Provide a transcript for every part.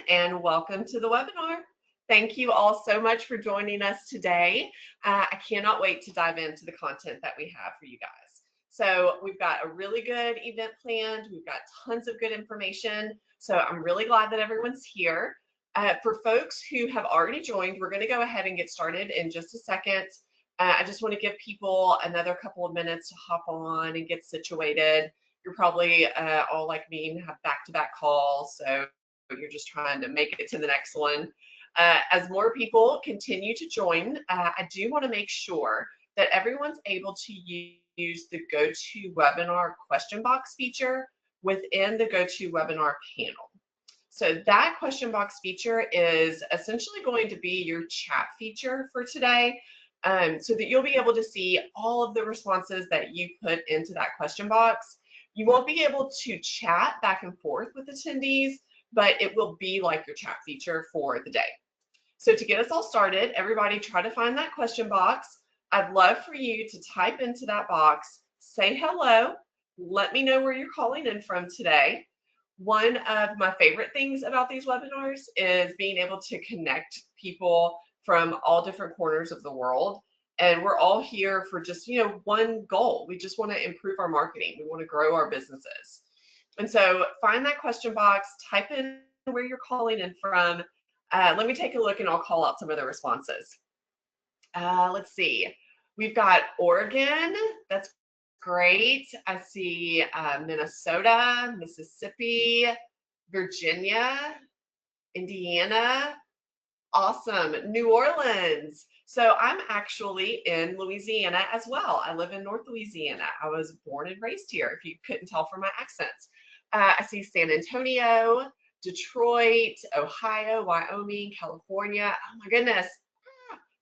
and welcome to the webinar. Thank you all so much for joining us today. I cannot wait to dive into the content that we have for you guys. So we've got a really good event planned. We've got tons of good information. So I'm really glad that everyone's here. For folks who have already joined, we're going to go ahead and get started in just a second. I just want to give people another couple of minutes to hop on and get situated. You're probably all like me and have back-to-back calls, so you're just trying to make it to the next one. As more people continue to join, I do want to make sure that everyone's able to use the GoToWebinar question box feature within the GoToWebinar panel. So that question box feature is essentially going to be your chat feature for today, so that you'll be able to see all of the responses that you put into that question box. You won't be able to chat back and forth with attendees, but it will be like your chat feature for the day. So to get us all started, everybody try to find that question box. I'd love for you to type into that box, say hello, let me know where you're calling in from today. One of my favorite things about these webinars is being able to connect people from all different corners of the world. And we're all here for just, one goal. We just want to improve our marketing. We want to grow our businesses. And so find that question box, type in where you're calling in from. Let me take a look and I'll call out some of the responses. Let's see. We've got Oregon. That's great. I see Minnesota, Mississippi, Virginia, Indiana. Awesome. New Orleans. So I'm actually in Louisiana as well. I live in North Louisiana. I was born and raised here, if you couldn't tell from my accents. I see San Antonio, Detroit, Ohio, Wyoming, California. Oh my goodness.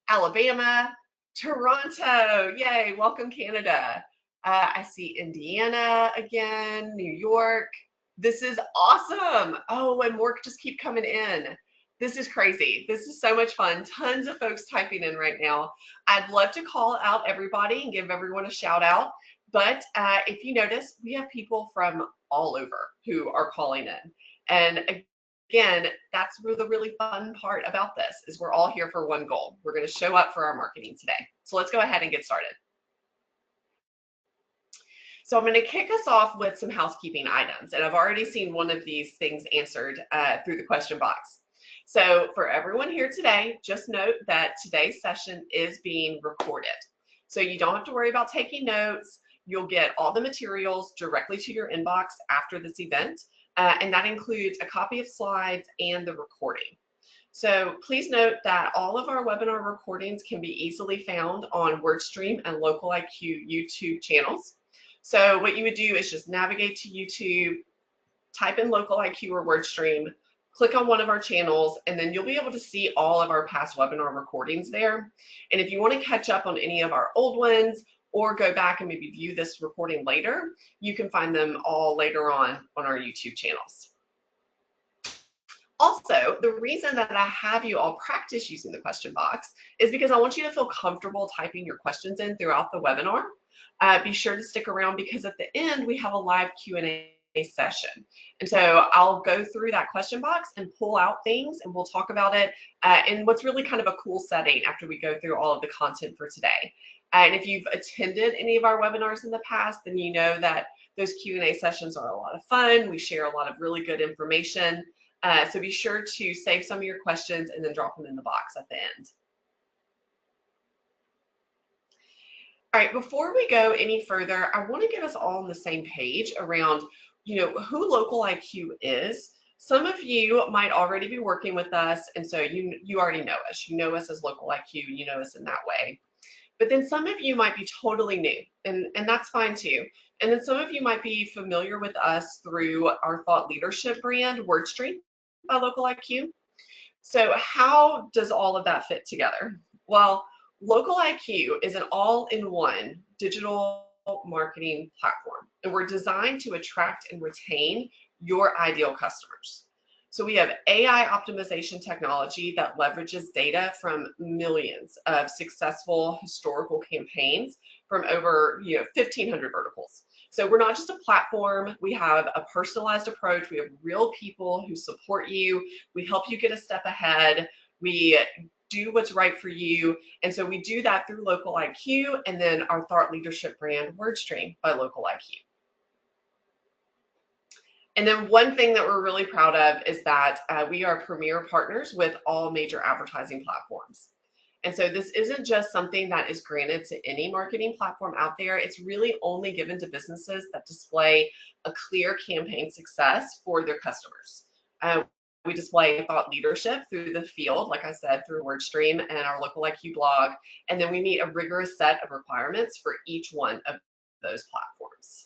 Alabama, Toronto. Yay. Welcome, Canada. I see Indiana again, New York. This is awesome. Oh, and more just keep coming in. This is crazy. This is so much fun. Tons of folks typing in right now. I'd love to call out everybody and give everyone a shout out. But if you notice, we have people from all over who are calling in. And again, that's the really fun part about this is we're all here for one goal. We're going to show up for our marketing today. So let's go ahead and get started. So I'm going to kick us off with some housekeeping items. And I've already seen one of these things answered through the question box. So for everyone here today, just note that today's session is being recorded. So you don't have to worry about taking notes. You'll get all the materials directly to your inbox after this event. And that includes a copy of slides and the recording. So please note that all of our webinar recordings can be easily found on WordStream and LocaliQ YouTube channels. So what you would do is just navigate to YouTube, type in LocaliQ or WordStream, click on one of our channels, and then you'll be able to see all of our past webinar recordings there. And if you want to catch up on any of our old ones or go back and maybe view this recording later, you can find them all later on our YouTube channels. Also, the reason that I have you all practice using the question box is because I want you to feel comfortable typing your questions in throughout the webinar. Be sure to stick around because at the end we have a live Q&A session. And so I'll go through that question box and pull out things and we'll talk about it in what's really kind of a cool setting after we go through all of the content for today. And if you've attended any of our webinars in the past, then you know that those Q&A sessions are a lot of fun. We share a lot of really good information. So be sure to save some of your questions and then drop them in the box at the end. All right, before we go any further, I want to get us all on the same page around, who LocaliQ is. Some of you might already be working with us, and so you already know us. You know us as LocaliQ, you know us in that way. But then some of you might be totally new, and that's fine too. And then some of you might be familiar with us through our thought leadership brand, WordStream by LocaliQ. So how does all of that fit together? Well, LocaliQ is an all-in-one digital marketing platform, and we're designed to attract and retain your ideal customers. So we have AI optimization technology that leverages data from millions of successful historical campaigns from over 1,500 verticals. So we're not just a platform, we have a personalized approach. We have real people who support you. We help you get a step ahead. We do what's right for you. And so we do that through LocaliQ and then our thought leadership brand, WordStream by LocaliQ. And then one thing that we're really proud of is that we are premier partners with all major advertising platforms. And so this isn't just something that is granted to any marketing platform out there. It's really only given to businesses that display a clear campaign success for their customers. We display thought leadership through the field, like I said, through WordStream and our LocaliQ blog. And then we meet a rigorous set of requirements for each one of those platforms.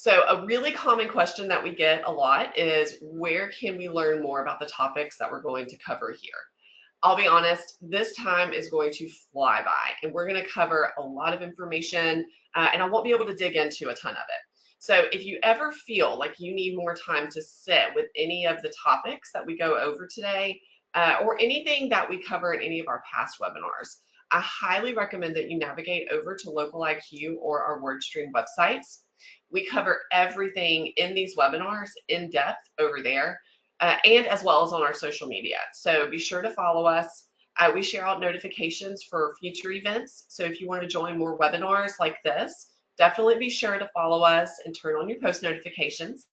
So a really common question that we get a lot is, where can we learn more about the topics that we're going to cover here? I'll be honest, this time is going to fly by, and we're going to cover a lot of information, and I won't be able to dig into a ton of it. So if you ever feel like you need more time to sit with any of the topics that we go over today, or anything that we cover in any of our past webinars, I highly recommend that you navigate over to LocaliQ or our WordStream websites. We cover everything in these webinars in depth over there, and as well as on our social media. So be sure to follow us. We share out notifications for future events. So if you want to join more webinars like this, definitely be sure to follow us and turn on your post notifications.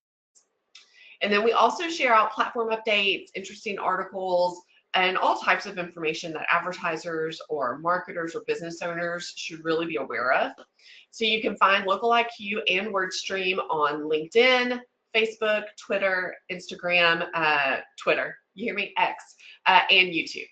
And then we also share out platform updates, interesting articles, and all types of information that advertisers or marketers or business owners should really be aware of. So you can find LocaliQ and WordStream on LinkedIn, Facebook, Twitter, Instagram, Twitter, you hear me, X, and YouTube.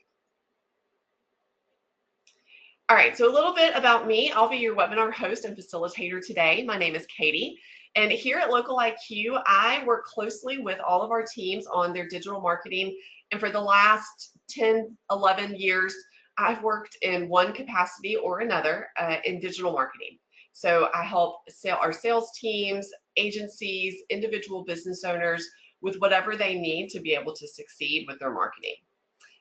All right, so a little bit about me. I'll be your webinar host and facilitator today. My name is Katie. And here at LocaliQ, I work closely with all of our teams on their digital marketing. And for the last 10, 11 years, I've worked in one capacity or another in digital marketing. So I help our sales teams, agencies, individual business owners with whatever they need to be able to succeed with their marketing.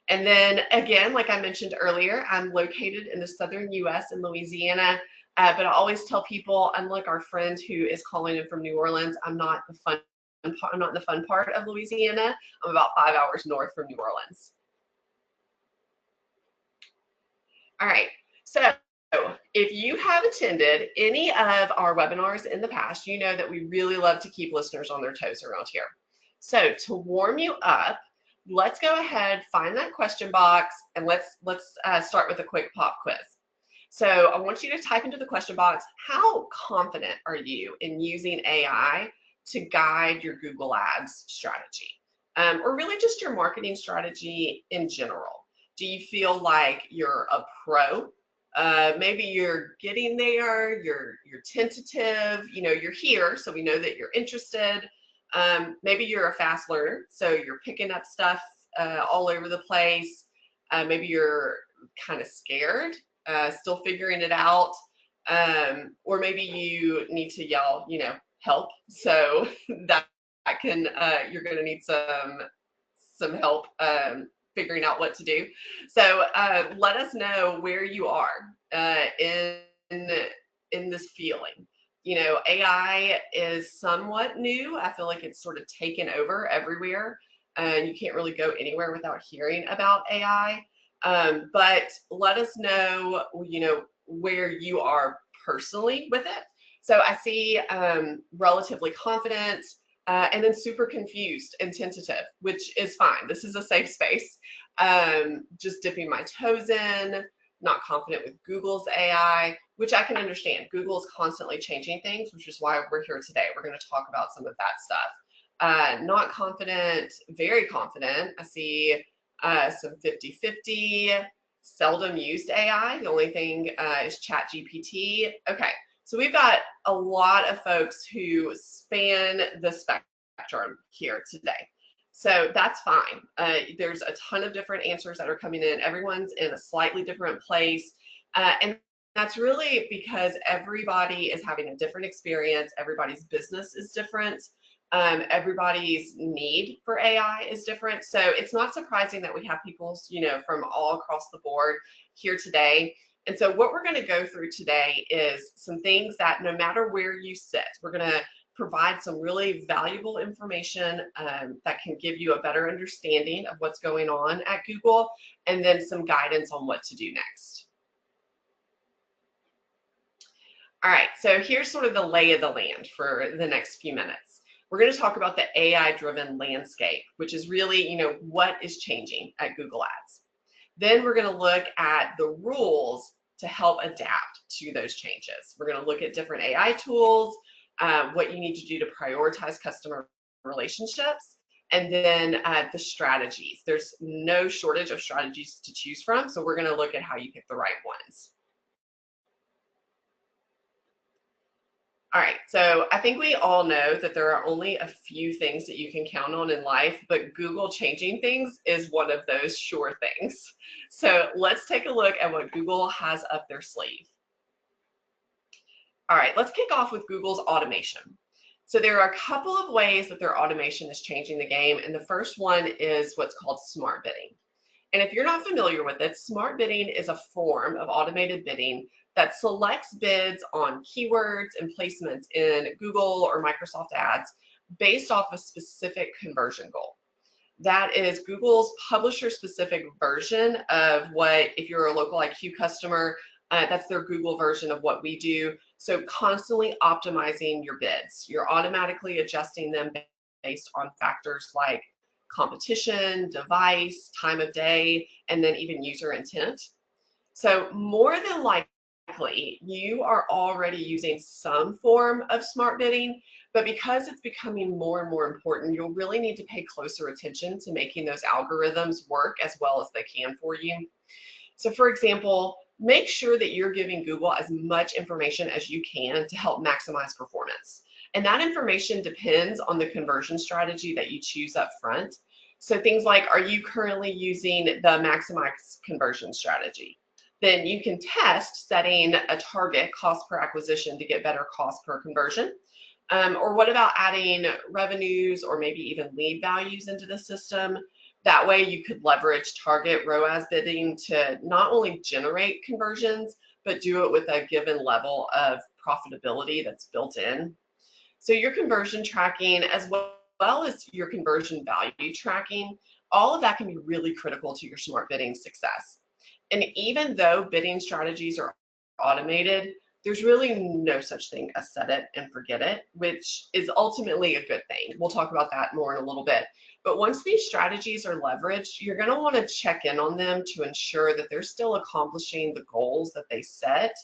And then again, like I mentioned earlier, I'm located in the southern US in Louisiana, but I always tell people, unlike our friend who is calling in from New Orleans, I'm not in the fun part of Louisiana. I'm about 5 hours north from New Orleans. All right, so if you have attended any of our webinars in the past, you know that we really love to keep listeners on their toes around here. So to warm you up, let's go ahead, find that question box, and let's start with a quick pop quiz. So I want you to type into the question box, how confident are you in using AI to guide your Google Ads strategy, or really just your marketing strategy in general? Do you feel like you're a pro? Maybe you're getting there, you're tentative, you know, you're here, so we know that you're interested. Maybe you're a fast learner, so you're picking up stuff all over the place. Maybe you're kind of scared, still figuring it out. Or maybe you need to yell, you know, help. So that can, you're going to need some help figuring out what to do. So let us know where you are in this feeling. You know, AI is somewhat new. I feel like it's sort of taken over everywhere, and you can't really go anywhere without hearing about AI. But let us know, you know, where you are personally with it. So I see relatively confident, and then super confused and tentative, which is fine. This is a safe space. Just dipping my toes in, not confident with Google's AI, which I can understand. Google is constantly changing things, which is why we're here today. We're going to talk about some of that stuff. Not confident, very confident. I see some 50-50, seldom used AI. The only thing is ChatGPT. Okay, so we've got a lot of folks who span the spectrum here today. So that's fine. There's a ton of different answers that are coming in. Everyone's in a slightly different place. And that's really because everybody is having a different experience. Everybody's business is different. Everybody's need for AI is different. So it's not surprising that we have people, you know, from all across the board here today. And so what we're going to go through today is some things that no matter where you sit, we're going to provide some really valuable information that can give you a better understanding of what's going on at Google, and then some guidance on what to do next. All right, so here's sort of the lay of the land for the next few minutes. We're going to talk about the AI-driven landscape, which is really, what is changing at Google Ads. Then we're going to look at the rules to help adapt to those changes. We're going to look at different AI tools, what you need to do to prioritize customer relationships, and then the strategies. There's no shortage of strategies to choose from, so we're going to look at how you pick the right ones. All right, so I think we all know that there are only a few things that you can count on in life, but Google changing things is one of those sure things. So let's take a look at what Google has up their sleeve. All right, let's kick off with Google's automation. So there are a couple of ways that their automation is changing the game, and the first one is what's called smart bidding. And if you're not familiar with it, smart bidding is a form of automated bidding that selects bids on keywords and placements in Google or Microsoft Ads based off a specific conversion goal. That is Google's publisher-specific version of what, if you're a LocaliQ customer, that's their Google version of what we do. So constantly optimizing your bids. You're automatically adjusting them based on factors like competition, device, time of day, and then even user intent. So more than likely, you are already using some form of smart bidding, but because it's becoming more and more important, you'll really need to pay closer attention to making those algorithms work as well as they can for you. So for example, make sure that you're giving Google as much information as you can to help maximize performance. And that information depends on the conversion strategy that you choose up front. So things like, are you currently using the maximize conversion strategy? Then you can test setting a target cost per acquisition to get better cost per conversion. Or what about adding revenues or maybe even lead values into the system? That way you could leverage target ROAS bidding to not only generate conversions, but do it with a given level of profitability that's built in. So your conversion tracking as well as your conversion value tracking, all of that can be really critical to your smart bidding success. And even though bidding strategies are automated, there's really no such thing as set it and forget it, which is ultimately a good thing. We'll talk about that more in a little bit. But once these strategies are leveraged, you're going to want to check in on them to ensure that they're still accomplishing the goals that they set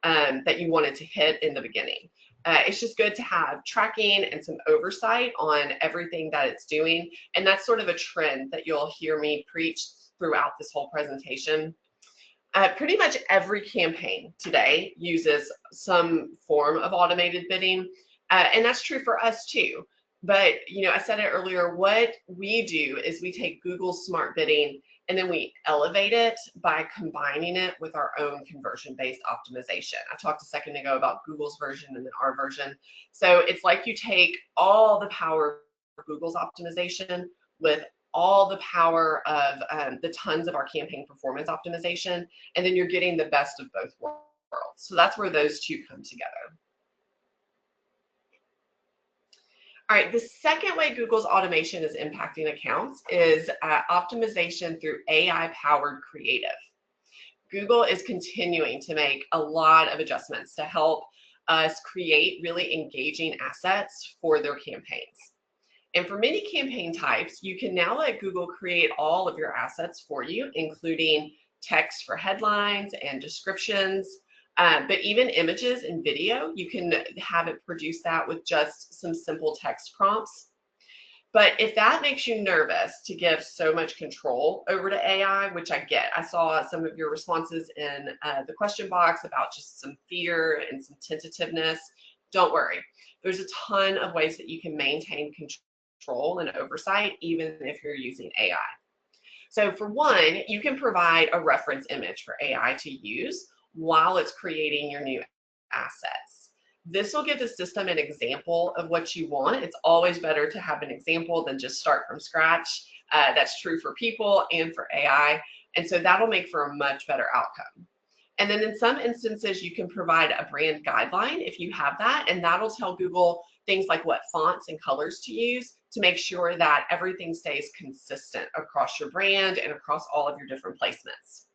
that you wanted to hit in the beginning. It's just good to have tracking and some oversight on everything that it's doing. And that's sort of a trend that you'll hear me preach throughout this whole presentation. Pretty much every campaign today uses some form of automated bidding, and that's true for us too. But I said it earlier, what we do is we take Google's smart bidding and then we elevate it by combining it with our own conversion-based optimization. I talked a second ago about Google's version and then our version. So it's like you take all the power of Google's optimization with all the power of the tons of our campaign performance optimization, and then you're getting the best of both worlds. So that's where those two come together. All right, the second way Google's automation is impacting accounts is optimization through AI-powered creative. Google is continuing to make a lot of adjustments to help us create really engaging assets for their campaigns. And for many campaign types, you can now let Google create all of your assets for you, including text for headlines and descriptions, but even images and video, you can have it produce that with just some simple text prompts. But if that makes you nervous to give so much control over to AI, which I get, I saw some of your responses in the question box about just some fear and some tentativeness, don't worry. There's a ton of ways that you can maintain control and oversight, even if you're using AI. So for one, you can provide a reference image for AI to use while it's creating your new assets. This will give the system an example of what you want. It's always better to have an example than just start from scratch. That's true for people and for AI. And so that'll make for a much better outcome. And then in some instances, you can provide a brand guideline if you have that, and that'll tell Google things like what fonts and colors to use to make sure that everything stays consistent across your brand and across all of your different placements.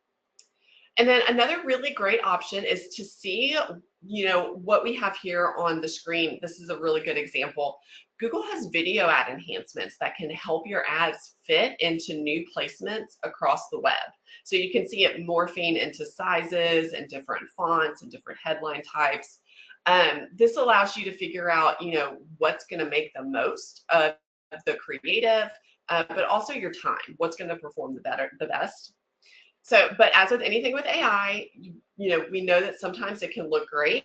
And then another really great option is to see, what we have here on the screen. This is a really good example. Google has video ad enhancements that can help your ads fit into new placements across the web. So you can see it morphing into sizes and different fonts and different headline types. This allows you to figure out, what's going to make the most of the creative, but also your time. What's going to perform the best. So, but as with anything with AI, we know that sometimes it can look great,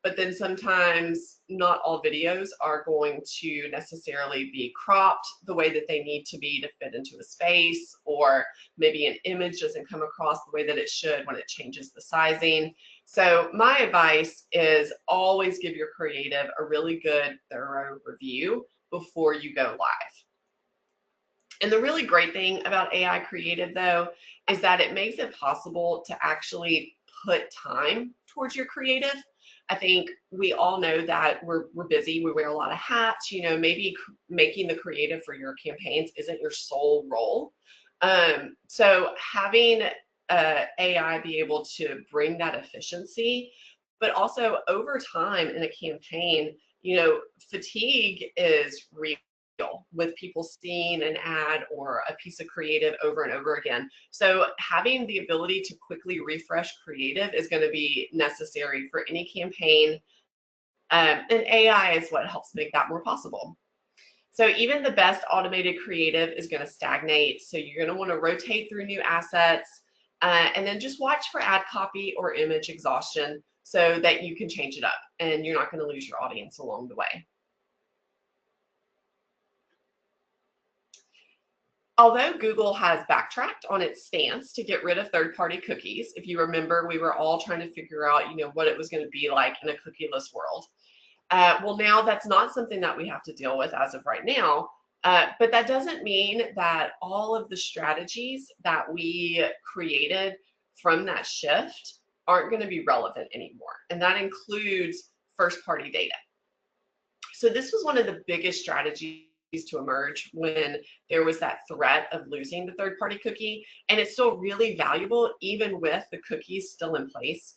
but then sometimes not all videos are going to necessarily be cropped the way that they need to be to fit into a space, or maybe an image doesn't come across the way that it should when it changes the sizing. So my advice is always give your creative a really good, thorough review before you go live. And the really great thing about AI creative, though, is that it makes it possible to actually put time towards your creative. I think we all know that we're busy, we wear a lot of hats, maybe making the creative for your campaigns isn't your sole role. So having AI be able to bring that efficiency, but also over time in a campaign, fatigue is real with people seeing an ad or a piece of creative over and over again. So having the ability to quickly refresh creative is going to be necessary for any campaign, and AI is what helps make that more possible. So even the best automated creative is going to stagnate. So you're going to want to rotate through new assets, and then just watch for ad copy or image exhaustion so that you can change it up and you're not going to lose your audience along the way. Although Google has backtracked on its stance to get rid of third-party cookies, if you remember, we were all trying to figure out, what it was going to be like in a cookieless world. Well, now that's not something that we have to deal with as of right now, but that doesn't mean that all of the strategies that we created from that shift aren't going to be relevant anymore, and that includes first-party data. So this was one of the biggest strategies to emerge when there was that threat of losing the third-party cookie, and it's still really valuable even with the cookies still in place.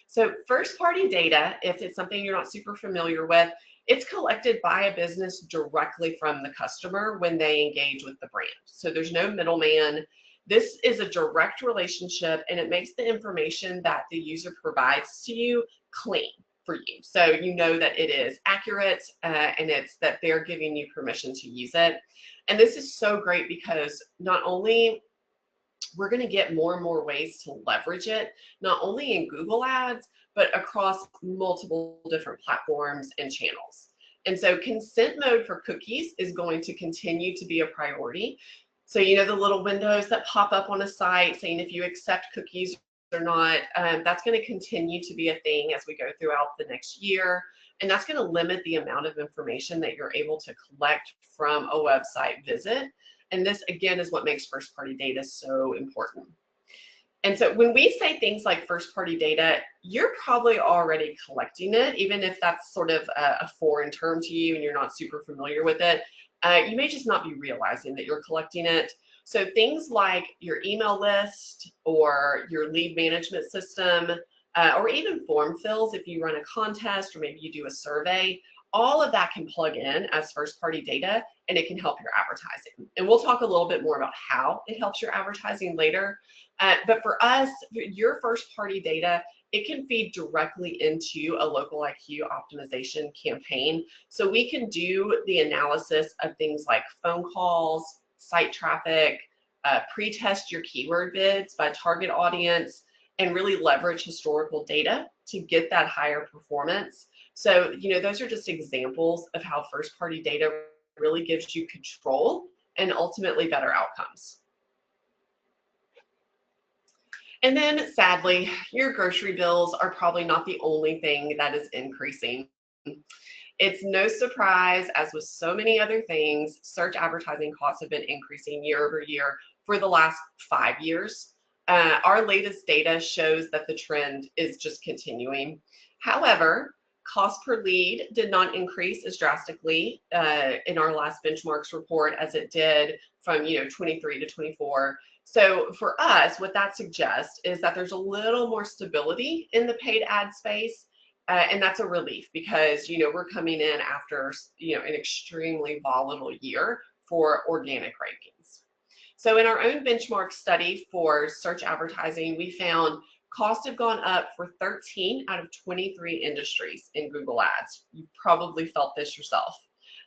So first-party data, if it's something you're not super familiar with, it's collected by a business directly from the customer when they engage with the brand. So there's no middleman. This is a direct relationship, and it makes the information that the user provides to you clean for you. So you know that it is accurate, and it's that they're giving you permission to use it. And this is so great because not only we're going to get more and more ways to leverage it, not only in Google Ads, but across multiple different platforms and channels. And so consent mode for cookies is going to continue to be a priority. So, the little windows that pop up on a site saying if you accept cookies or not, that's going to continue to be a thing as we go throughout the next year. And that's going to limit the amount of information that you're able to collect from a website visit. And this, again, is what makes first-party data so important. And so when we say things like first-party data, you're probably already collecting it, even if that's sort of a foreign term to you and you're not super familiar with it. You may just not be realizing that you're collecting it. So things like your email list or your lead management system, or even form fills if you run a contest or maybe you do a survey, all of that can plug in as first-party data, and it can help your advertising. And we'll talk a little bit more about how it helps your advertising later. But for us, your first-party data, it can feed directly into a LocaliQ optimization campaign. So we can do the analysis of things like phone calls, site traffic, pre-test your keyword bids by target audience, and really leverage historical data to get that higher performance. So, those are just examples of how first-party data really gives you control and ultimately better outcomes. And then, sadly, your grocery bills are probably not the only thing that is increasing. It's no surprise, as with so many other things, search advertising costs have been increasing year over year for the last 5 years. Our latest data shows that the trend is just continuing. However, cost per lead did not increase as drastically in our last benchmarks report as it did from 23 to 24. So for us, what that suggests is that there's a little more stability in the paid ad space. And that's a relief because we're coming in after an extremely volatile year for organic rankings. So in our own benchmark study for search advertising, we found costs have gone up for 13 out of 23 industries in Google Ads. You probably felt this yourself.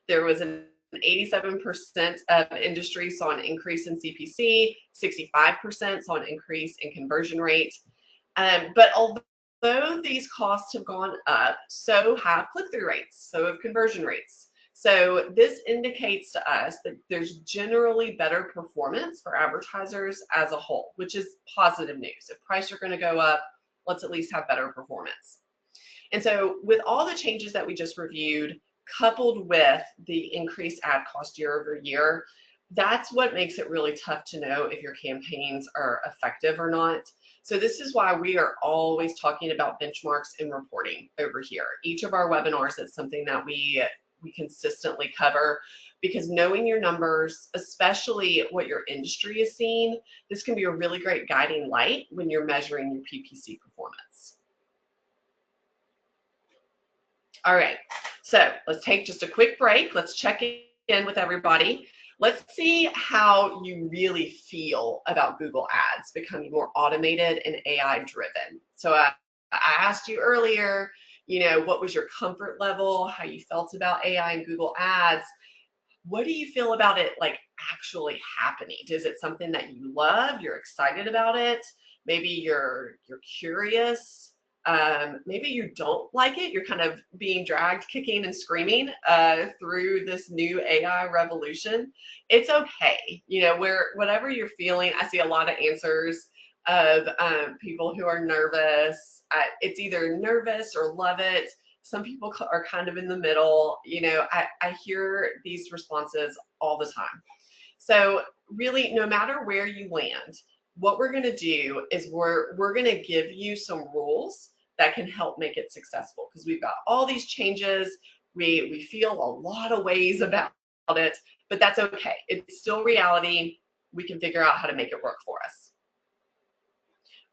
There was an 87% of industries saw an increase in CPC, 65% saw an increase in conversion rate. But although these costs have gone up, so have click-through rates, so have conversion rates. So this indicates to us that there's generally better performance for advertisers as a whole, which is positive news. If prices are going to go up, let's at least have better performance. And so with all the changes that we just reviewed, coupled with the increased ad cost year over year, that's what makes it really tough to know if your campaigns are effective or not. So this is why we are always talking about benchmarks and reporting over here. Each of our webinars, it's something that we consistently cover, because knowing your numbers, especially what your industry is seeing, this can be a really great guiding light when you're measuring your PPC performance. All right, so let's take just a quick break. Let's check in with everybody. Let's see how you really feel about Google Ads becoming more automated and AI driven. So I asked you earlier, what was your comfort level, how you felt about AI and Google Ads. What do you feel about it actually happening? Is it something that you love, you're excited about it? Maybe you're curious. Maybe you don't like it. You're kind of being dragged kicking and screaming through this new AI revolution. It's okay. Whatever you're feeling, I see a lot of answers of people who are nervous. It's either nervous or love it. Some people are kind of in the middle. I hear these responses all the time. So really, no matter where you land, what we're going to do is we're going to give you some rules that can help make it successful, because we've got all these changes. We feel a lot of ways about it, but that's okay. It's still reality. We can figure out how to make it work for us.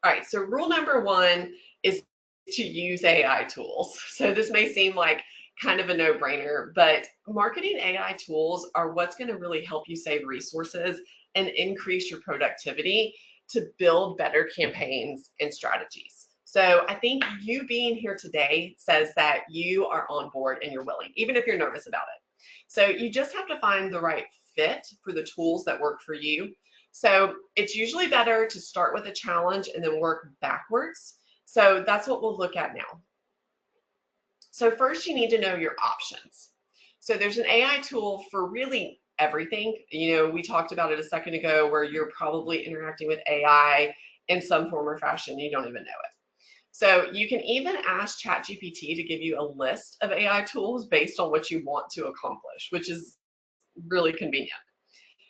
All right, so rule number one is to use AI tools. So this may seem like kind of a no-brainer, but marketing AI tools are what's going to really help you save resources and increase your productivity to build better campaigns and strategies. So I think you being here today says that you are on board and you're willing, even if you're nervous about it. So you just have to find the right fit for the tools that work for you. So it's usually better to start with a challenge and then work backwards. So that's what we'll look at now. So first you need to know your options. So there's an AI tool for really everything. We talked about it a second ago where you're probably interacting with AI in some form or fashion. You don't even know it. So you can even ask ChatGPT to give you a list of AI tools based on what you want to accomplish, which is really convenient.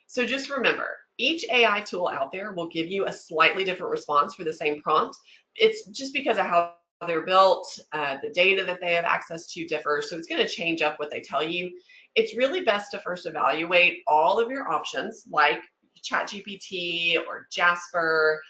So just remember, each AI tool out there will give you a slightly different response for the same prompt. It's just because of how they're built, the data that they have access to differs, so it's going to change up what they tell you. It's really best to first evaluate all of your options, like ChatGPT or Jasper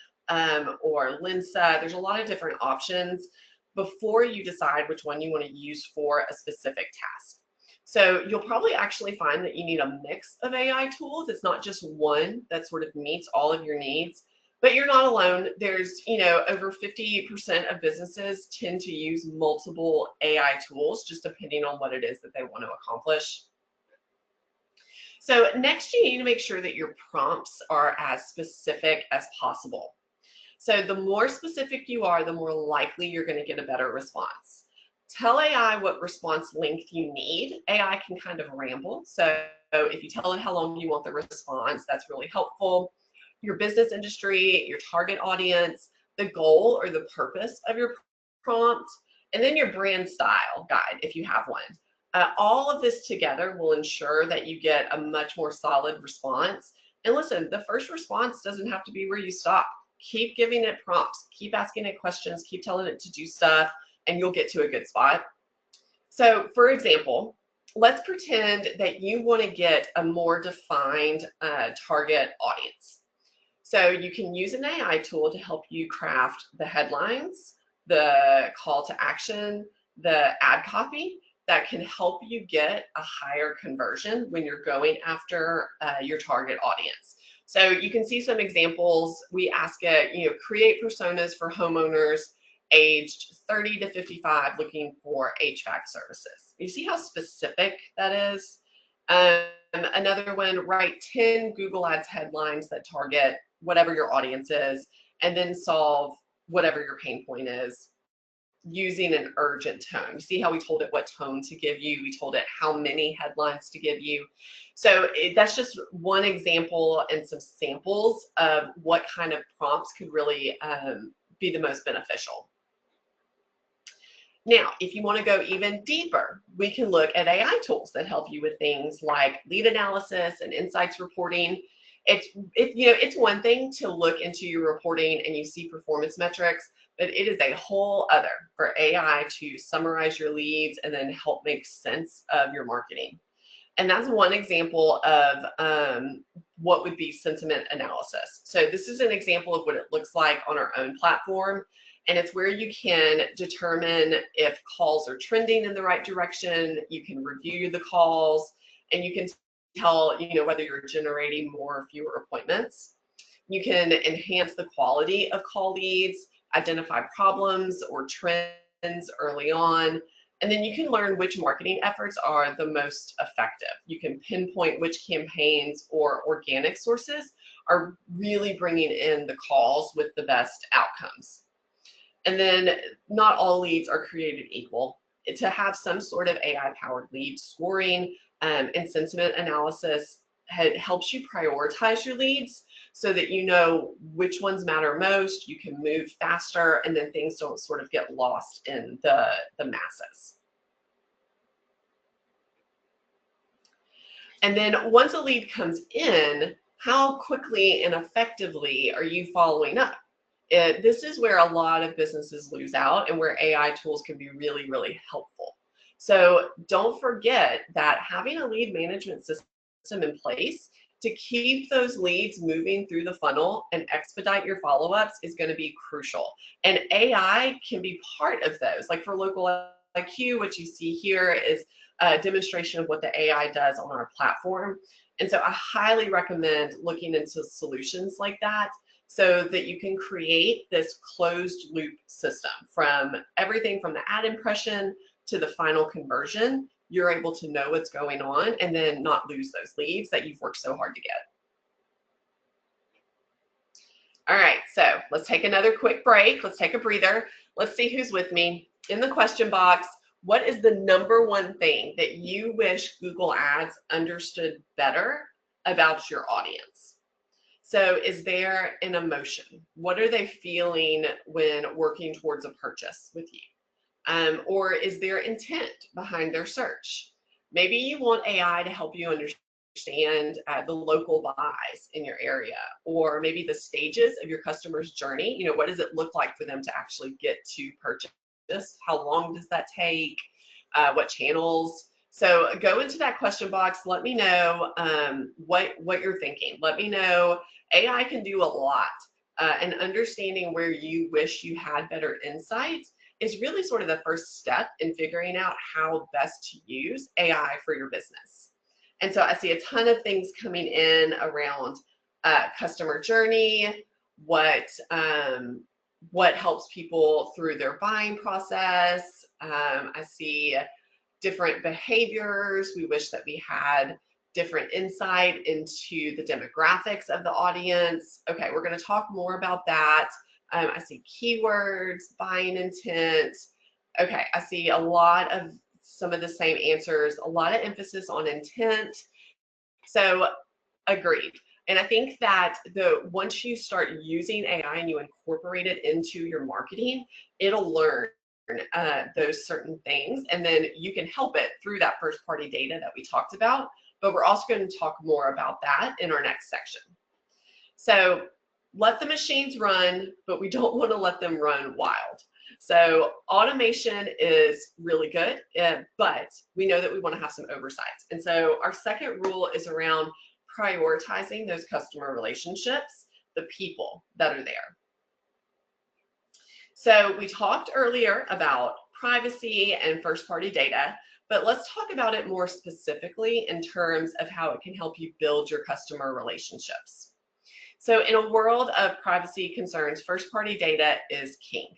or Linsa. There's a lot of different options before you decide which one you want to use for a specific task. So you'll probably actually find that you need a mix of AI tools. It's not just one that sort of meets all of your needs, but you're not alone. There's, over 50% of businesses tend to use multiple AI tools, just depending on what it is that they want to accomplish. So next, you need to make sure that your prompts are as specific as possible. So the more specific you are, the more likely you're going to get a better response. Tell AI what response length you need. AI can kind of ramble. So if you tell it how long you want the response, that's really helpful. Your business industry, your target audience, the goal or the purpose of your prompt, and then your brand style guide, if you have one. All of this together will ensure that you get a much more solid response. And listen, the first response doesn't have to be where you stop. Keep giving it prompts, keep asking it questions, keep telling it to do stuff, and you'll get to a good spot. So for example, let's pretend that you want to get a more defined target audience. So you can use an AI tool to help you craft the headlines, the call to action, the ad copy that can help you get a higher conversion when you're going after your target audience. So you can see some examples. We ask it, create personas for homeowners aged 30 to 55 looking for HVAC services. You see how specific that is? Another one, write 10 Google Ads headlines that target whatever your audience is, and then solve whatever your pain point is using an urgent tone. You see how we told it what tone to give you? We told it how many headlines to give you. So that's just one example and some samples of what kind of prompts could really be the most beneficial. Now, if you want to go even deeper, we can look at AI tools that help you with things like lead analysis and insights reporting. It's one thing to look into your reporting and you see performance metrics, but it is a whole other for AI to summarize your leads and then help make sense of your marketing. And that's one example of what would be sentiment analysis. So this is an example of what it looks like on our own platform. And it's where you can determine if calls are trending in the right direction. You can review the calls, and you can tell whether you're generating more or fewer appointments. You can enhance the quality of call leads, identify problems or trends early on, and then you can learn which marketing efforts are the most effective. You can pinpoint which campaigns or organic sources are really bringing in the calls with the best outcomes. And then not all leads are created equal. To have some sort of AI-powered lead scoring and sentiment analysis helps you prioritize your leads so that you know which ones matter most, you can move faster, and then things don't sort of get lost in the masses. And then once a lead comes in, how quickly and effectively are you following up? This is where a lot of businesses lose out and where AI tools can be really, really helpful. So don't forget that having a lead management system in place to keep those leads moving through the funnel and expedite your follow-ups is going to be crucial. And AI can be part of those. Like for LocaliQ, what you see here is a demonstration of what the AI does on our platform. And so I highly recommend looking into solutions like that, so that you can create this closed loop system from everything from the ad impression to the final conversion. You're able to know what's going on and then not lose those leads that you've worked so hard to get. All right, so let's take another quick break. Let's take a breather. Let's see who's with me. In the question box, what is the #1 thing that you wish Google Ads understood better about your audience? So is there an emotion? What are they feeling when working towards a purchase with you? Or is there intent behind their search? Maybe you want AI to help you understand the local buys in your area, or maybe the stages of your customer's journey. What does it look like for them to actually get to purchase? How long does that take? What channels? So go into that question box. Let me know what you're thinking. Let me know. AI can do a lot, and understanding where you wish you had better insights is really sort of the first step in figuring out how best to use AI for your business. And so I see a ton of things coming in around customer journey, what helps people through their buying process. I see different behaviors. We wish that we had different insight into the demographics of the audience. Okay, we're going to talk more about that. I see keywords, buying intent. Okay, I see a lot of some of the same answers, a lot of emphasis on intent. So agreed. And I think that once you start using AI and you incorporate it into your marketing, it'll learn those certain things, and then you can help it through that first party data that we talked about. But we're also going to talk more about that in our next section. So let the machines run, but we don't want to let them run wild. So automation is really good, but we know that we want to have some oversight. And so our second rule is around prioritizing those customer relationships, the people that are there. So we talked earlier about privacy and first-party data, but let's talk about it more specifically in terms of how it can help you build your customer relationships. So in a world of privacy concerns, first-party data is king.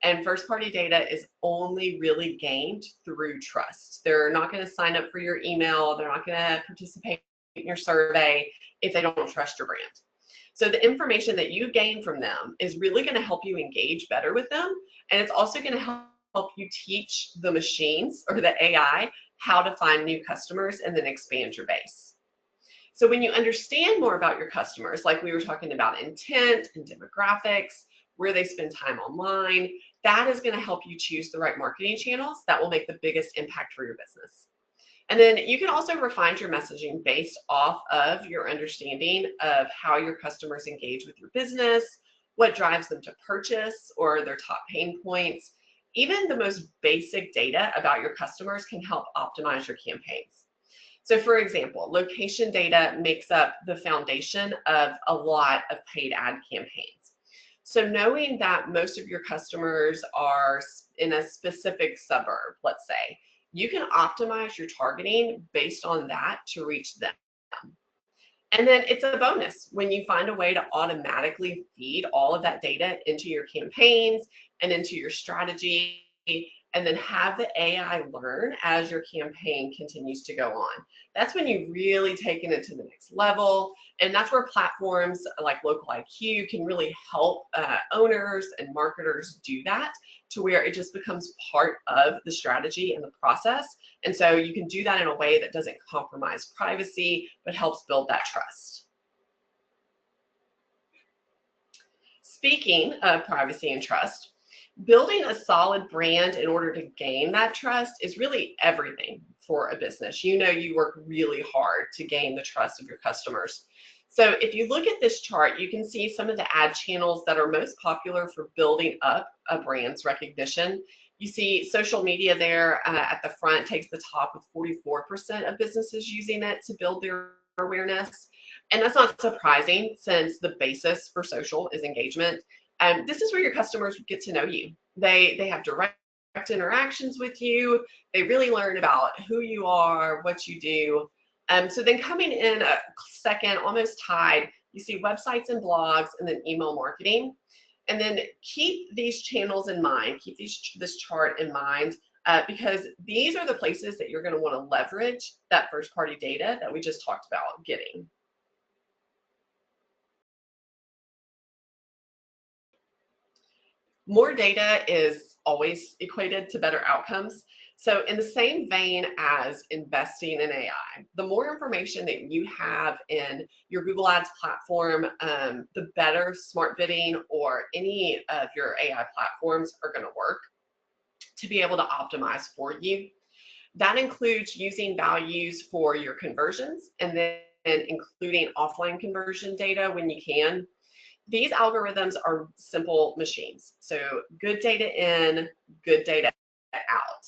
And first-party data is only really gained through trust. They're not going to sign up for your email. They're not going to participate in your survey if they don't trust your brand. So the information that you gain from them is really going to help you engage better with them. And it's also going to help you teach the machines or the AI how to find new customers and then expand your base. So when you understand more about your customers, like we were talking about intent and demographics, where they spend time online, that is going to help you choose the right marketing channels that will make the biggest impact for your business. And then you can also refine your messaging based off of your understanding of how your customers engage with your business, what drives them to purchase, or their top pain points. Even the most basic data about your customers can help optimize your campaigns. So for example, location data makes up the foundation of a lot of paid ad campaigns. So knowing that most of your customers are in a specific suburb, let's say, you can optimize your targeting based on that to reach them. And then it's a bonus when you find a way to automatically feed all of that data into your campaigns and into your strategy, and then have the AI learn as your campaign continues to go on. That's when you really take it to the next level. And that's where platforms like LocaliQ can really help owners and marketers do that, to where it just becomes part of the strategy and the process. And so you can do that in a way that doesn't compromise privacy, but helps build that trust. Speaking of privacy and trust, building a solid brand in order to gain that trust is really everything for a business. You know, you work really hard to gain the trust of your customers. So if you look at this chart, you can see some of the ad channels that are most popular for building up a brand's recognition. You see social media there at the front takes the top with 44% of businesses using it to build their awareness. And that's not surprising, since the basis for social is engagement. This is where your customers get to know you. They have direct interactions with you. They really learn about who you are, what you do. So then coming in a second, almost tied, you see websites and blogs, and then email marketing. And then keep these channels in mind, keep this chart in mind, because these are the places that you're going to want to leverage that first-party data that we just talked about getting. More data is always equated to better outcomes. So in the same vein as investing in AI, the more information that you have in your Google Ads platform, the better smart bidding or any of your AI platforms are going to work to be able to optimize for you. That includes using values for your conversions, and then including offline conversion data when you can. These algorithms are simple machines. So good data in, good data out.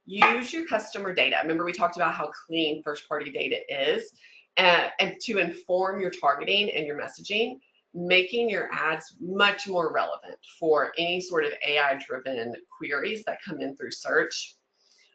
Use your customer data. Remember, we talked about how clean first-party data is, and to inform your targeting and your messaging, making your ads much more relevant for any sort of AI-driven queries that come in through search.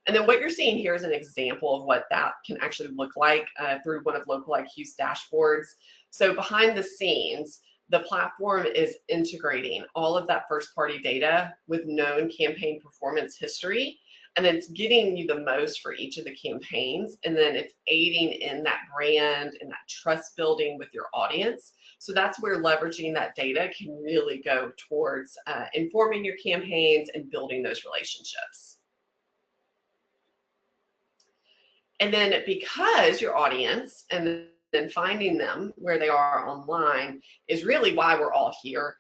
And then what you're seeing here is an example of what that can actually look like through one of LocaliQ's dashboards. So behind the scenes, the platform is integrating all of that first-party data with known campaign performance history, and then it's getting you the most for each of the campaigns, and then it's aiding in that brand and that trust building with your audience. So that's where leveraging that data can really go towards informing your campaigns and building those relationships. And then because your audience and then finding them where they are online is really why we're all here,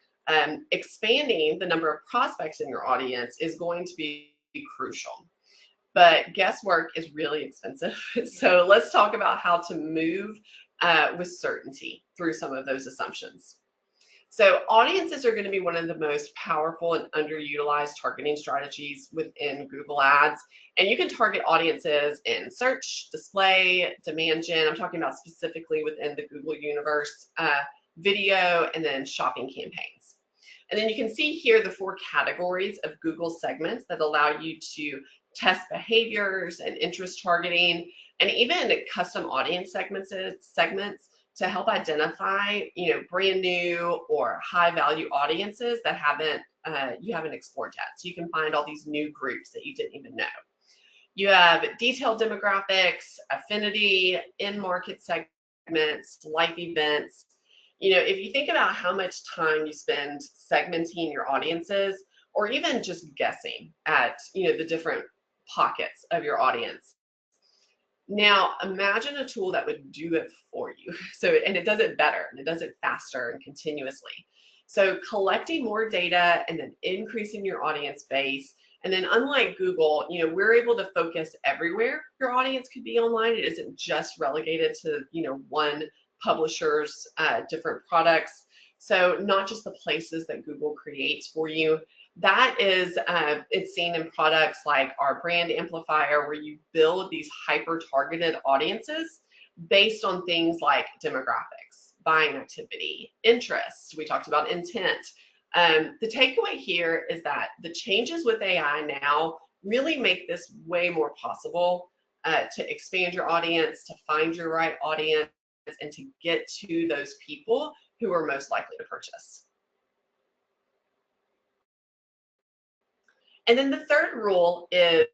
expanding the number of prospects in your audience is going to be crucial. But guesswork is really expensive. So let's talk about how to move with certainty through some of those assumptions. So audiences are going to be one of the most powerful and underutilized targeting strategies within Google Ads. And you can target audiences in search, display, demand gen. I'm talking about specifically within the Google universe, video, and then shopping campaigns. And then you can see here the 4 categories of Google segments that allow you to test behaviors and interest targeting, and even custom audience segments to help identify, brand new or high value audiences that you haven't explored yet. So you can find all these new groups that you didn't even know. You have detailed demographics, affinity, in-market segments, life events. If you think about how much time you spend segmenting your audiences, or even just guessing at, the different pockets of your audience. Now, imagine a tool that would do it for you. And it does it better, and it does it faster and continuously. So collecting more data and then increasing your audience base. And then unlike Google, we're able to focus everywhere your audience could be online. It isn't just relegated to, one publisher's different products. So not just the places that Google creates for you. That is, it's seen in products like our brand amplifier, where you build these hyper-targeted audiences based on things like demographics, buying activity, interests. We talked about intent. The takeaway here is that the changes with AI now really make this way more possible to expand your audience, to find your right audience, and to get to those people who are most likely to purchase. And then the third rule is,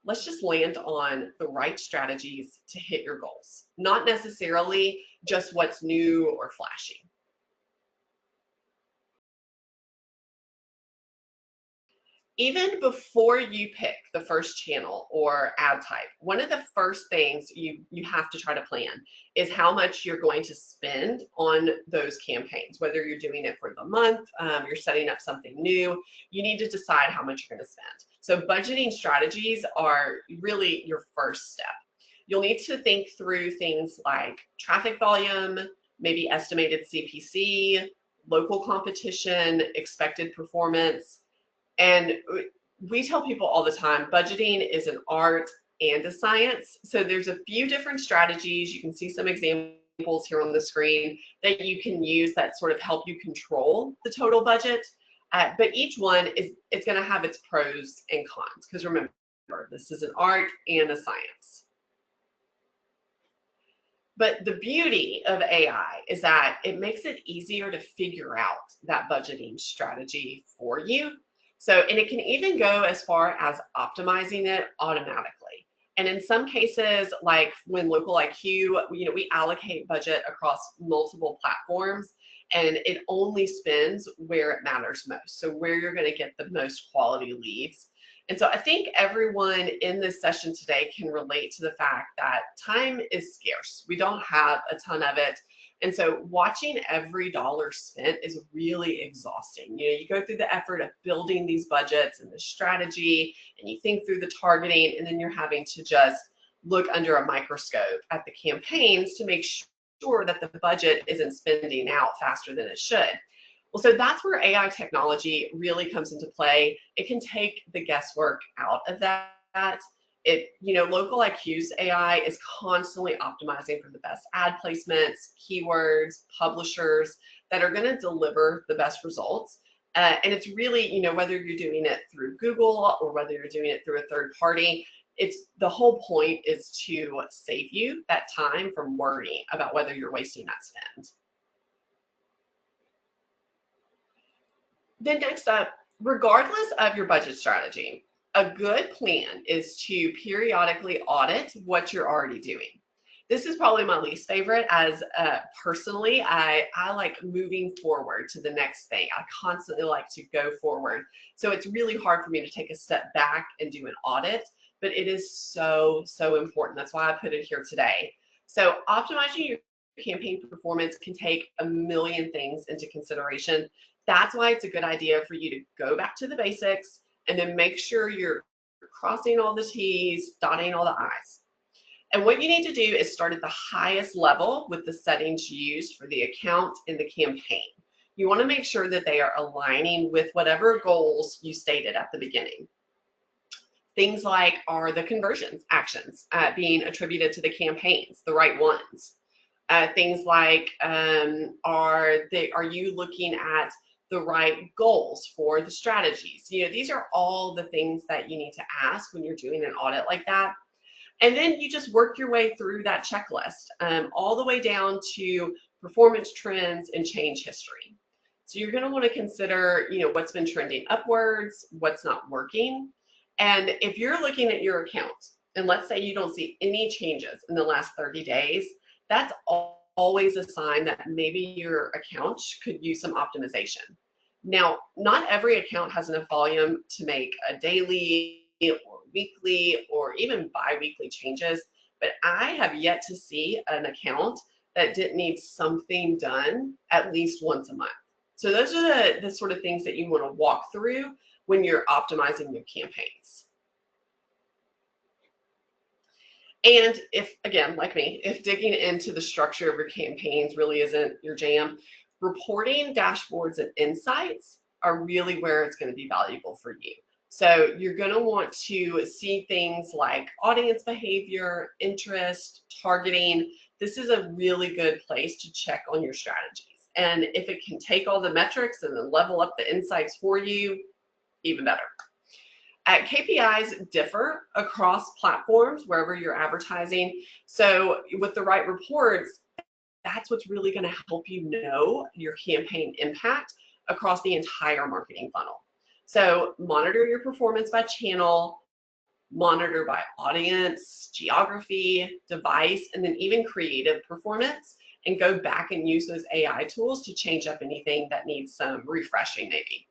let's just land on the right strategies to hit your goals, not necessarily just what's new or flashy. Even before you pick the first channel or ad type, one of the first things you have to try to plan is how much you're going to spend on those campaigns. Whether you're doing it for the month, you're setting up something new, you need to decide how much you're going to spend. So budgeting strategies are really your first step. You'll need to think through things like traffic volume, maybe estimated CPC, local competition, expected performance. And we tell people all the time, budgeting is an art and a science. So there's a few different strategies. You can see some examples here on the screen that you can use that sort of help you control the total budget. But each one it's going to have its pros and cons, because remember, this is an art and a science. But the beauty of AI is that it makes it easier to figure out that budgeting strategy for you. And it can even go as far as optimizing it automatically. And in some cases, like when LocaliQ, we allocate budget across multiple platforms, and it only spends where it matters most. So where you're going to get the most quality leads. And so I think everyone in this session today can relate to the fact that time is scarce. We don't have a ton of it. And so watching every dollar spent is really exhausting. You go through the effort of building these budgets and the strategy, and you think through the targeting, and then you're having to just look under a microscope at the campaigns to make sure that the budget isn't spending out faster than it should. Well, so that's where AI technology really comes into play. It can take the guesswork out of that. LocaliQ's AI is constantly optimizing for the best ad placements, keywords, publishers that are going to deliver the best results. And it's really, whether you're doing it through Google or whether you're doing it through a third party, the whole point is to save you that time from worrying about whether you're wasting that spend. Then next up, regardless of your budget strategy, a good plan is to periodically audit what you're already doing. This is probably my least favorite, as personally, I like moving forward to the next thing. I constantly like to go forward. So it's really hard for me to take a step back and do an audit, but it is so, so important. That's why I put it here today. So optimizing your campaign performance can take a million things into consideration. That's why it's a good idea for you to go back to the basics and then make sure you're crossing all the T's, dotting all the I's. And what you need to do is start at the highest level with the settings used for the account and the campaign. you want to make sure that they are aligning with whatever goals you stated at the beginning. Things like, are the conversions actions being attributed to the campaigns, the right ones? Things like, are you looking at the right goals for the strategies? These are all the things that you need to ask when you're doing an audit like that. And then you just work your way through that checklist, all the way down to performance trends and change history. So you're going to want to consider, what's been trending upwards, what's not working. And if you're looking at your account, and let's say you don't see any changes in the last 30 days, that's always a sign that maybe your account could use some optimization. Now, not every account has enough volume to make a daily or weekly or even bi-weekly changes, but I have yet to see an account that didn't need something done at least once a month. So those are the sort of things that you want to walk through when you're optimizing your campaigns. And if, again, like me, if digging into the structure of your campaigns really isn't your jam, reporting, dashboards, and insights are really where it's going to be valuable for you. So you're going to want to see things like audience behavior, interest, targeting. This is a really good place to check on your strategies. And if it can take all the metrics and then level up the insights for you, even better. KPIs differ across platforms wherever you're advertising. So with the right reports, that's what's really going to help you know your campaign impact across the entire marketing funnel. So monitor your performance by channel, monitor by audience, geography, device, and then even creative performance, and go back and use those AI tools to change up anything that needs some refreshing maybe.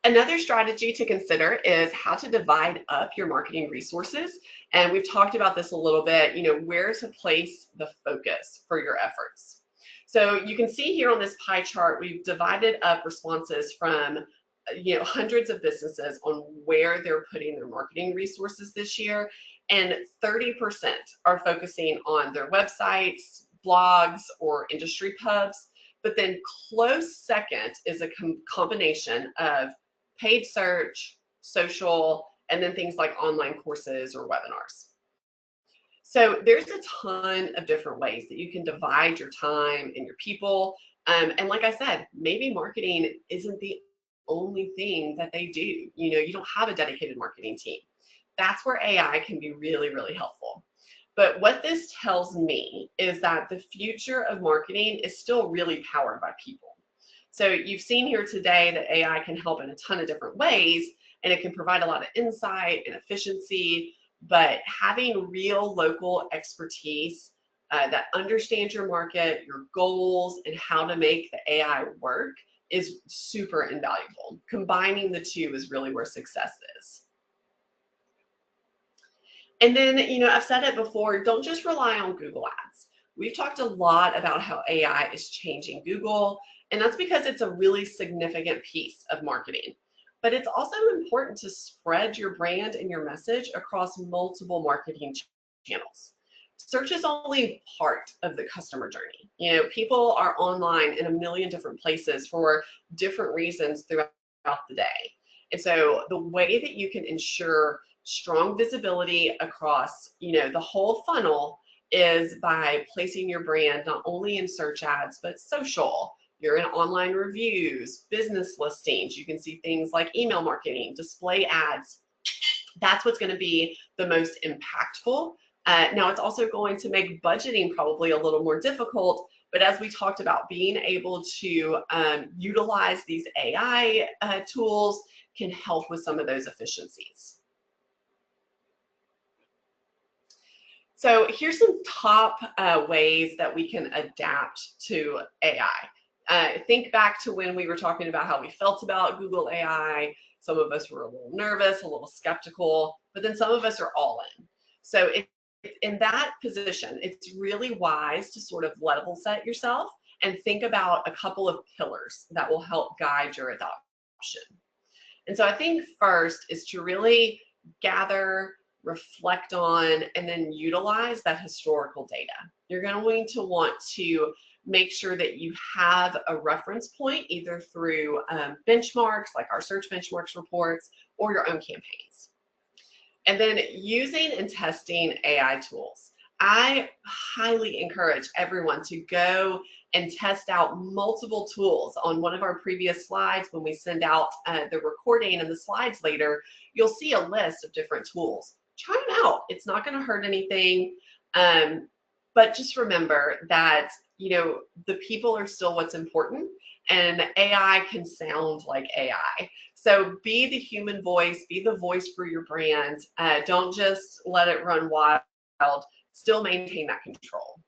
Another strategy to consider is how to divide up your marketing resources. And we've talked about this a little bit, where to place the focus for your efforts. So you can see here on this pie chart, we've divided up responses from hundreds of businesses on where they're putting their marketing resources this year. And 30% are focusing on their websites, blogs, or industry pubs. But then close second is a combination of paid search, social, and then things like online courses or webinars. So there's a ton of different ways that you can divide your time and your people. And like I said, maybe marketing isn't the only thing that they do. You don't have a dedicated marketing team. That's where AI can be really, really helpful. But what this tells me is that the future of marketing is still really powered by people. So you've seen here today that AI can help in a ton of different ways, and it can provide a lot of insight and efficiency, but having real local expertise that understands your market, your goals, and how to make the AI work is super invaluable. Combining the two is really where success is. And then, I've said it before, don't just rely on Google Ads. We've talked a lot about how AI is changing Google, and that's because it's a really significant piece of marketing. But it's also important to spread your brand and your message across multiple marketing channels. Search is only part of the customer journey. People are online in a million different places for different reasons throughout the day. And so the way that you can ensure strong visibility across, the whole funnel is by placing your brand not only in search ads, but social. You're in online reviews, business listings. You can see things like email marketing, display ads. That's what's going to be the most impactful. Now, it's also going to make budgeting probably a little more difficult, but as we talked about, being able to utilize these AI tools can help with some of those efficiencies. So here's some top ways that we can adapt to AI. Think back to when we were talking about how we felt about Google AI. Some of us were a little nervous, a little skeptical, but then some of us are all in. So in that position, it's really wise to sort of level set yourself and think about a couple of pillars that will help guide your adoption. And so I think first is to really gather reflect on, and then utilize that historical data. You're going to want to make sure that you have a reference point, either through benchmarks, like our search benchmarks reports, or your own campaigns. And then using and testing AI tools. I highly encourage everyone to go and test out multiple tools. On one of our previous slides, when we send out the recording and the slides later, you'll see a list of different tools. Try them out. It's not going to hurt anything. But just remember that, you know, the people are still what's important, and AI can sound like AI. So be the human voice, be the voice for your brand. Don't just let it run wild. Still maintain that control.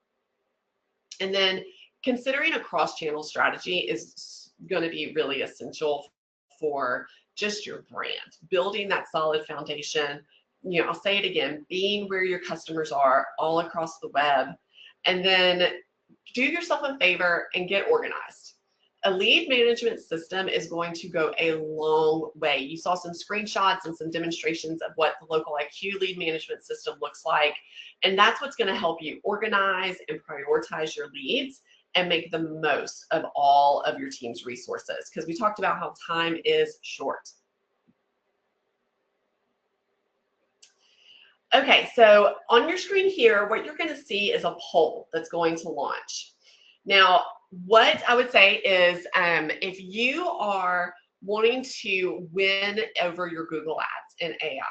And then considering a cross-channel strategy is going to be really essential for just your brand, building that solid foundation. You know, I'll say it again, being where your customers are all across the web. And then do yourself a favor and get organized. A lead management system is going to go a long way. You saw some screenshots and some demonstrations of what the LocaliQ lead management system looks like. And that's what's going to help you organize and prioritize your leads and make the most of all of your team's resources, because we talked about how time is short. Okay, so on your screen here, what you're going to see is a poll that's going to launch. Now, what I would say is if you are wanting to win over your Google Ads in AI,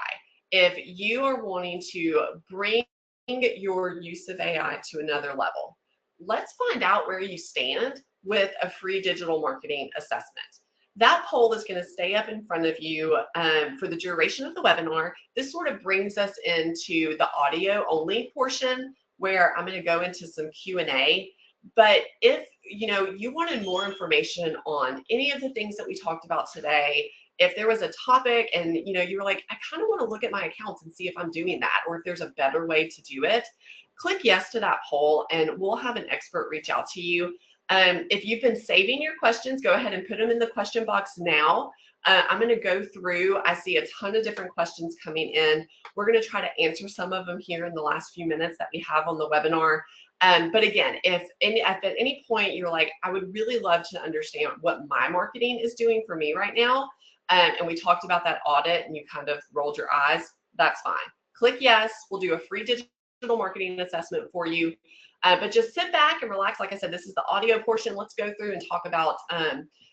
if you are wanting to bring your use of AI to another level, let's find out where you stand with a free digital marketing assessment. That poll is going to stay up in front of you for the duration of the webinar. This sort of brings us into the audio only portion, where I'm going to go into some Q&A. But if you wanted more information on any of the things that we talked about today, if there was a topic and you were like, I kind of want to look at my accounts and see if I'm doing that, or if there's a better way to do it, click yes to that poll and we'll have an expert reach out to you. If you've been saving your questions, go ahead and put them in the question box now. I'm going to go through. I see a ton of different questions coming in. We're going to try to answer some of them here in the last few minutes that we have on the webinar. But again, if at any point you're like, I would really love to understand what my marketing is doing for me right now, and we talked about that audit and you kind of rolled your eyes, that's fine. Click yes. We'll do a free digital marketing assessment for you. But just sit back and relax. Like I said, this is the audio portion. Let's go through and talk about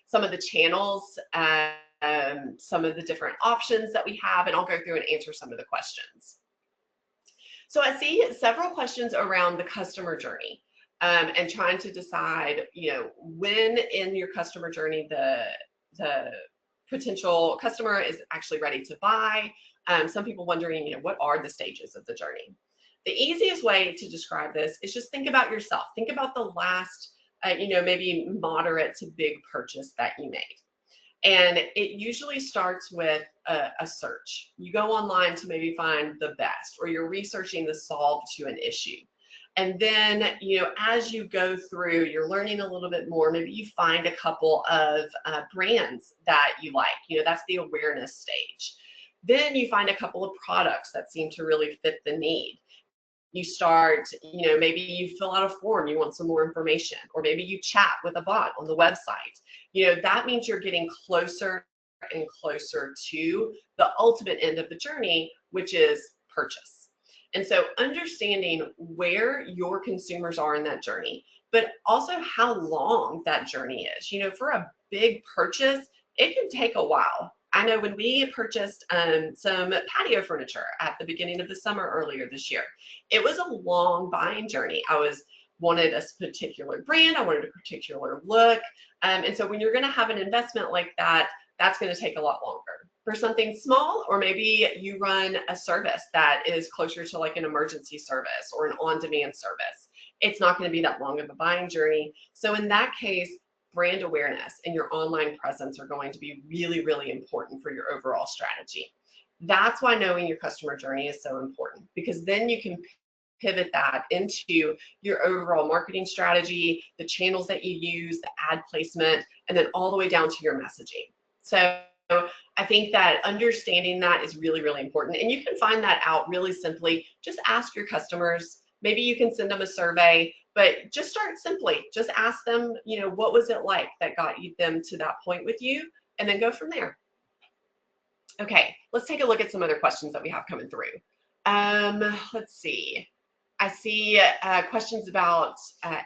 some of the channels, some of the different options that we have, and I'll go through and answer some of the questions. So I see several questions around the customer journey and trying to decide, when in your customer journey the potential customer is actually ready to buy. Some people wondering, what are the stages of the journey? The easiest way to describe this is just think about yourself. Think about the last, maybe moderate to big purchase that you made. And it usually starts with a search. You go online to maybe find the best, or you're researching the solve to an issue. And then, as you go through, you're learning a little bit more. Maybe you find a couple of brands that you like. That's the awareness stage. Then you find a couple of products that seem to really fit the need. You start, maybe you fill out a form, you want some more information, or maybe you chat with a bot on the website. That means you're getting closer and closer to the ultimate end of the journey, which is purchase. And so understanding where your consumers are in that journey, but also how long that journey is. For a big purchase, it can take a while. I know when we purchased some patio furniture at the beginning of the summer earlier this year, it was a long buying journey. I wanted a particular brand, I wanted a particular look. And so when you're going to have an investment like that, that's going to take a lot longer. For something small, or maybe you run a service that is closer to like an emergency service or an on-demand service, it's not going to be that long of a buying journey. So in that case, brand awareness and your online presence are going to be really, really important for your overall strategy. That's why knowing your customer journey is so important, because then you can pivot that into your overall marketing strategy, the channels that you use, the ad placement, and then all the way down to your messaging. So I think that understanding that is really, really important. And you can find that out really simply. Just ask your customers. Maybe you can send them a survey, but just start simply. Just ask them, what was it like that got them to that point with you, and then go from there. Okay, let's take a look at some other questions that we have coming through. Let's see. I see questions about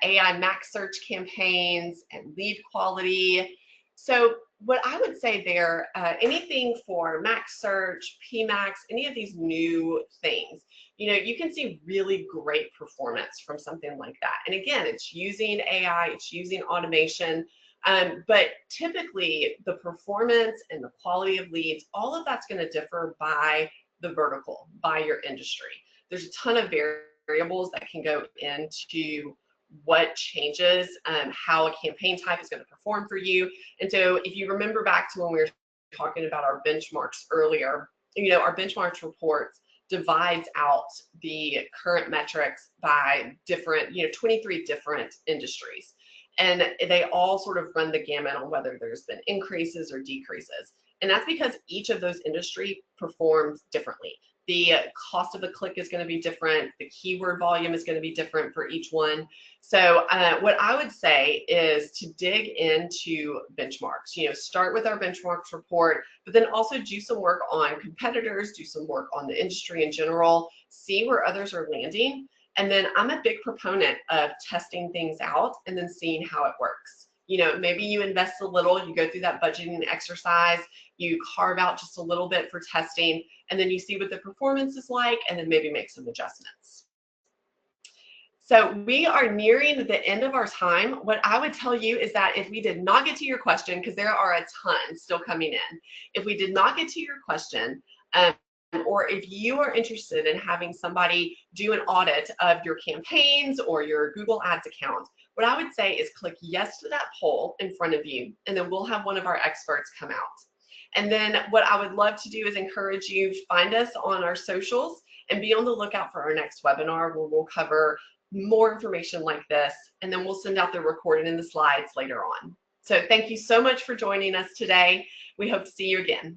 AI max search campaigns and lead quality. So what I would say there, anything for max search, PMax, any of these new things, you can see really great performance from something like that. And again, it's using AI, it's using automation. But typically the performance and the quality of leads, all of that's going to differ by the vertical, by your industry. There's a ton of variables that can go into what changes, how a campaign type is going to perform for you. And so if you remember back to when we were talking about our benchmarks earlier, our benchmarks reports divides out the current metrics by different, 23 different industries. And they all sort of run the gamut on whether there's been increases or decreases. And that's because each of those industry performs differently. The cost of the click is going to be different. The keyword volume is going to be different for each one. So what I would say is to dig into benchmarks. Start with our benchmarks report, but then also do some work on competitors, do some work on the industry in general, see where others are landing. And then I'm a big proponent of testing things out and then seeing how it works. Maybe you invest a little, you go through that budgeting exercise, you carve out just a little bit for testing, and then you see what the performance is like, and then maybe make some adjustments. So we are nearing the end of our time. What I would tell you is that if we did not get to your question, because there are a ton still coming in, if we did not get to your question, or if you are interested in having somebody do an audit of your campaigns or your Google Ads account, what I would say is click yes to that poll in front of you, and then we'll have one of our experts come out. And then what I would love to do is encourage you to find us on our socials and be on the lookout for our next webinar where we'll cover more information like this, and then we'll send out the recording and the slides later on. So thank you so much for joining us today. We hope to see you again.